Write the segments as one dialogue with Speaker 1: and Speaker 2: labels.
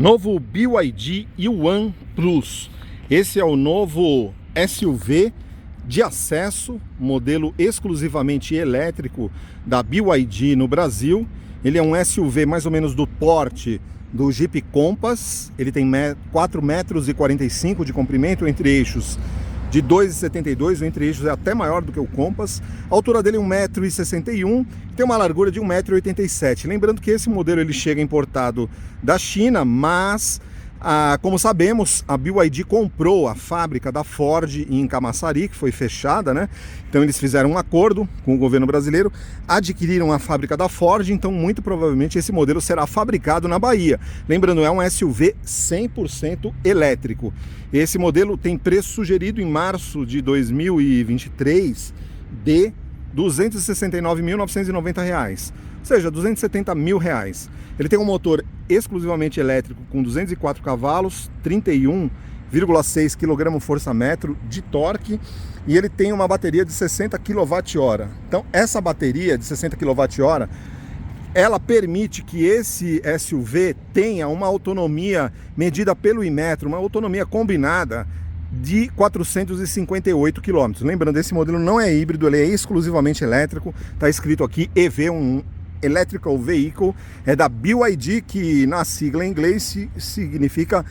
Speaker 1: Novo BYD U1 Plus. Esse é o novo SUV de acesso, modelo exclusivamente elétrico da BYD no Brasil. Ele é um SUV mais ou menos do porte do Jeep Compass. Ele tem 4,45 metros de comprimento entre eixos de 2,72, o entre-eixos é até maior do que o Compass. A altura dele é 1,61 m, tem uma largura de 1,87 m. Lembrando que esse modelo ele chega importado da China, mas como sabemos, a BYD comprou a fábrica da Ford em Camaçari, que foi fechada, né? Então eles fizeram um acordo com o governo brasileiro, adquiriram a fábrica da Ford, então muito provavelmente esse modelo será fabricado na Bahia. Lembrando, é um SUV 100% elétrico. Esse modelo tem preço sugerido em março de 2023 de R$ 269.990, ou seja, R$ 270 mil. Ele tem um motor exclusivamente elétrico com 204 cavalos, 31,6 kgfm de torque, e ele tem uma bateria de 60 kWh. Então essa bateria de 60 kWh, ela permite que esse SUV tenha uma autonomia medida pelo Inmetro, uma autonomia combinada de 458 km. Lembrando, esse modelo não é híbrido, ele é exclusivamente elétrico. Está escrito aqui EV, um Electrical Vehicle, é da BYD, que na sigla em inglês significa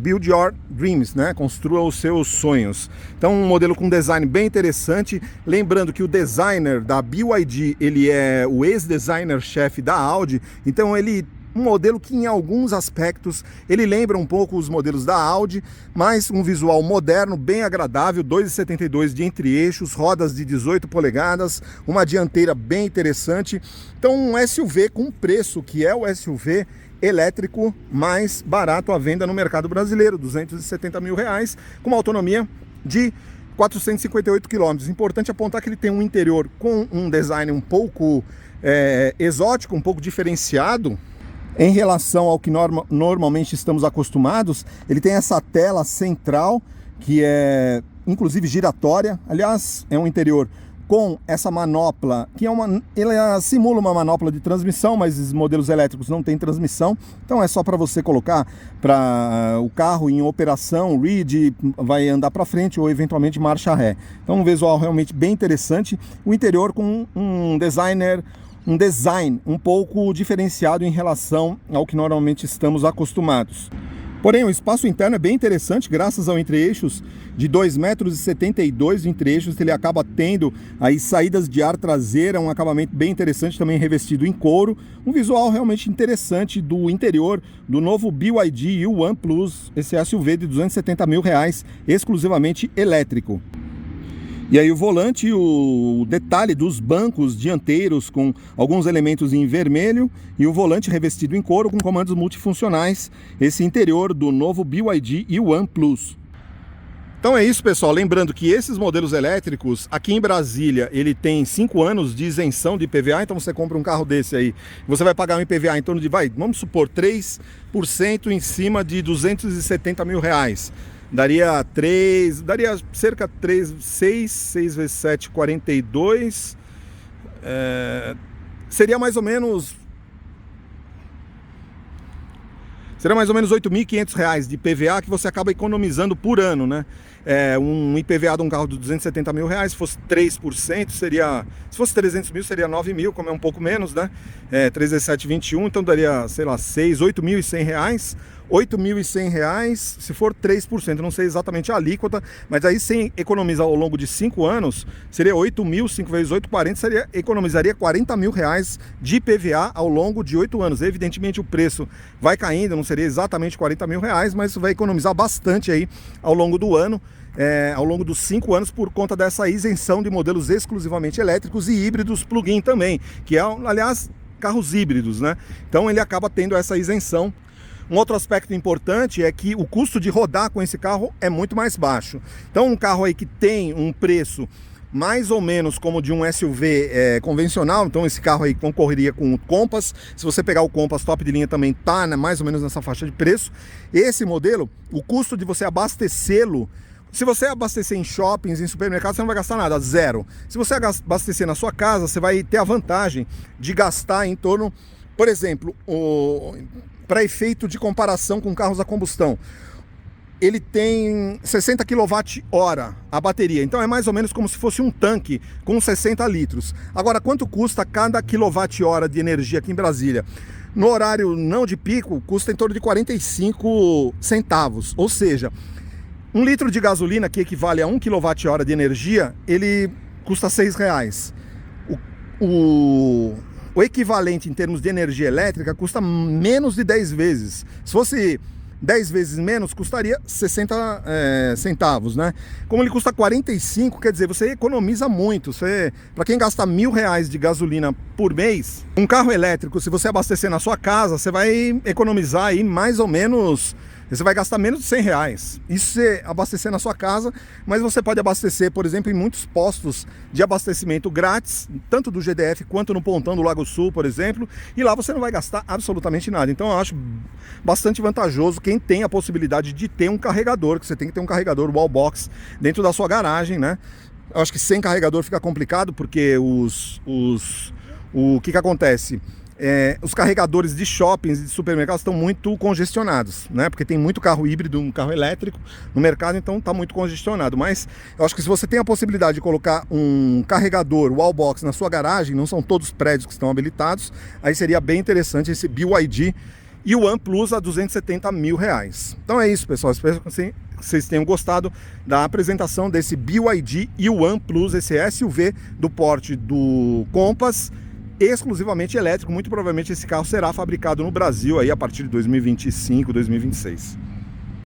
Speaker 1: Build Your Dreams, né? Construa os seus sonhos. Então um modelo com design bem interessante. Lembrando que o designer da BYD, ele é o ex-designer-chefe da Audi, então um modelo que em alguns aspectos ele lembra um pouco os modelos da Audi, mas um visual moderno, bem agradável, 2,72 de entre-eixos, rodas de 18 polegadas, uma dianteira bem interessante. Então um SUV com preço que é o SUV elétrico mais barato à venda no mercado brasileiro, R$ 270 mil, com uma autonomia de 458 km. Importante apontar que ele tem um interior com um design um pouco exótico, um pouco diferenciado em relação ao que normalmente estamos acostumados. Ele tem essa tela central, que é inclusive giratória. Aliás, é um interior com essa manopla, que ela simula uma manopla de transmissão, mas os modelos elétricos não têm transmissão, então é só para você colocar para o carro em operação, read, vai andar para frente ou eventualmente marcha ré. Então um visual realmente bem interessante. O interior com um design um pouco diferenciado em relação ao que normalmente estamos acostumados. Porém, o espaço interno é bem interessante, graças ao entre-eixos de 2,72 metros de entre-eixos, ele acaba tendo aí saídas de ar traseira, um acabamento bem interessante, também revestido em couro. Um visual realmente interessante do interior do novo BYD U1 Plus, esse SUV de R$ 270 mil, exclusivamente elétrico. E aí o volante, o detalhe dos bancos dianteiros com alguns elementos em vermelho e o volante revestido em couro com comandos multifuncionais, esse interior do novo BYD U1 Plus. Então é isso, pessoal. Lembrando que esses modelos elétricos, aqui em Brasília, ele tem 5 anos de isenção de IPVA, então você compra um carro desse aí, você vai pagar um IPVA em torno de, vamos supor, 3% em cima de R$ 270 mil. Daria cerca de 6 vezes 7, 42. Seria mais ou menos R$ 8.500 de IPVA que você acaba economizando por ano, né? Um IPVA de um carro de R$ 270 mil, se fosse 3%, seria... Se fosse 300 mil, seria 9 mil, como é um pouco menos, né? 3 vezes 7, 21, então daria, sei lá, 8.100 reais. R$ 8.100 se for 3%, não sei exatamente a alíquota, mas aí sem economizar ao longo de 5 anos, seria 8.000, 5 vezes 8, 40, economizaria R$ 40 mil de IPVA ao longo de 8 anos. Evidentemente o preço vai caindo, não seria exatamente R$ 40 mil, mas isso vai economizar bastante aí ao longo do ano, ao longo dos 5 anos, por conta dessa isenção de modelos exclusivamente elétricos e híbridos plug-in também, que é, aliás, carros híbridos, né? Então ele acaba tendo essa isenção. Um outro aspecto importante é que o custo de rodar com esse carro é muito mais baixo. Então um carro aí que tem um preço mais ou menos como de um SUV convencional, então esse carro aí concorreria com o Compass. Se você pegar o Compass top de linha também tá, né, mais ou menos nessa faixa de preço. Esse modelo, o custo de você abastecê-lo, se você abastecer em shoppings, em supermercados, você não vai gastar nada, zero. Se você abastecer na sua casa, você vai ter a vantagem de gastar em torno, por exemplo, para efeito de comparação com carros a combustão, ele tem 60 kWh a bateria, então é mais ou menos como se fosse um tanque com 60 litros. Agora, quanto custa cada quilowatt-hora de energia aqui em Brasília? No horário não de pico, custa em torno de 45 centavos, ou seja, 1 litro de gasolina, que equivale a 1 kWh de energia, ele custa R$6. O equivalente em termos de energia elétrica custa menos de 10 vezes. Se fosse 10 vezes menos, custaria 60 centavos, né? Como ele custa 45, quer dizer, você economiza muito. Para quem gasta R$1.000 de gasolina por mês, um carro elétrico, se você abastecer na sua casa, você vai economizar aí mais ou menos... Você vai gastar menos de R$100. Isso você abastecer na sua casa, mas você pode abastecer, por exemplo, em muitos postos de abastecimento grátis, tanto do GDF quanto no Pontão do Lago Sul, por exemplo, e lá você não vai gastar absolutamente nada. Então eu acho bastante vantajoso quem tem a possibilidade de ter um carregador, que você tem que ter um carregador wallbox dentro da sua garagem, né? Eu acho que sem carregador fica complicado, porque o que acontece? Os carregadores de shoppings e de supermercados estão muito congestionados, né? Porque tem muito carro híbrido, um carro elétrico no mercado, então está muito congestionado. Mas eu acho que se você tem a possibilidade de colocar um carregador wallbox na sua garagem, não são todos os prédios que estão habilitados, aí seria bem interessante esse BYD e o OnePlus a R$270 mil. Então é isso, pessoal. Espero que vocês tenham gostado da apresentação desse BYD e o OnePlus, esse SUV do porte do Compass, exclusivamente elétrico. Muito provavelmente esse carro será fabricado no Brasil aí a partir de 2025, 2026.